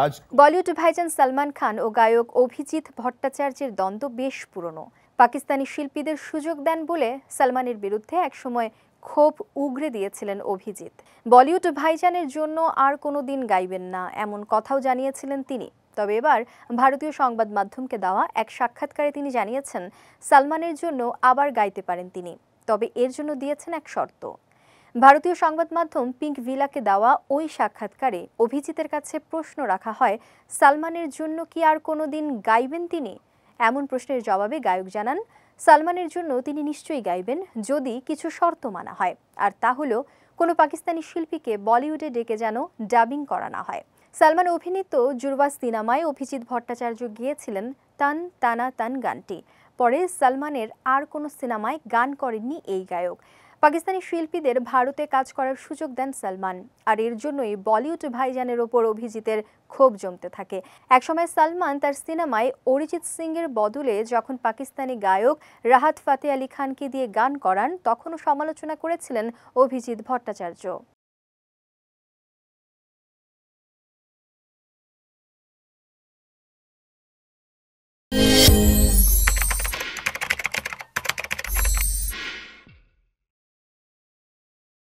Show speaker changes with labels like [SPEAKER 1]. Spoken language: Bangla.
[SPEAKER 1] আজ বলিউড ভাইজান সালমান খান ও গায়ক অভিজিৎ ভট্টাচার্যের দ্বন্দ্ব বেশ পুরনো। পাকিস্তানি শিল্পীদের সুযোগ দেন বলে সালমানের বিরুদ্ধে একসময় ক্ষোভ উগরে দিয়েছিলেন অভিজিৎ। বলিউড ভাইজানের জন্য আর কোনো দিন গাইবেন না, এমন কথাও জানিয়েছিলেন তিনি। তবে এবার ভারতীয় সংবাদ মাধ্যমকে দেওয়া এক সাক্ষাৎকারে তিনি জানিয়েছেন, সালমানের জন্য আবার গাইতে পারেন তিনি, তবে এর জন্য দিয়েছেন এক শর্ত। ভারতীয় সংবাদ মাধ্যম পিঙ্ক ভিলাকে দেওয়া ওই সাক্ষাৎকারে অভিজিতের কাছে প্রশ্ন রাখা হয়, সালমানের জন্য কি আর কোনো দিন গাইবেন তিনি? এমন প্রশ্নের জবাবে গায়ক জানান, সালমানের জন্য তিনি নিশ্চয়ই গাইবেন, যদি কিছু শর্ত মানা হয়। আর তা হলো, কোনো পাকিস্তানি শিল্পীকে বলিউডে ডেকে যেন ডাবিং করা না হয়। সালমান অভিনীত জুড়ওয়া সিনেমায় অভিজিৎ ভট্টাচার্য গিয়েছিলেন তান তানা তান গানটি। পরে সালমানের আর কোনো সিনেমায় গান করেননি এই গায়ক। পাকিস্তানি শিল্পীদের ভারতে কাজ করার সুযোগ দেন সালমান, আর এর জন্যই বলিউড ভাইজানের ওপর অভিজিতের ক্ষোভ জমতে থাকে। একসময় সালমান তার সিনেমায় অরিজিৎ সিং এর বদলে যখন পাকিস্তানি গায়ক রাহাত ফাতে আলী খানকে দিয়ে গান করান, তখনও সমালোচনা করেছিলেন অভিজিৎ ভট্টাচার্য।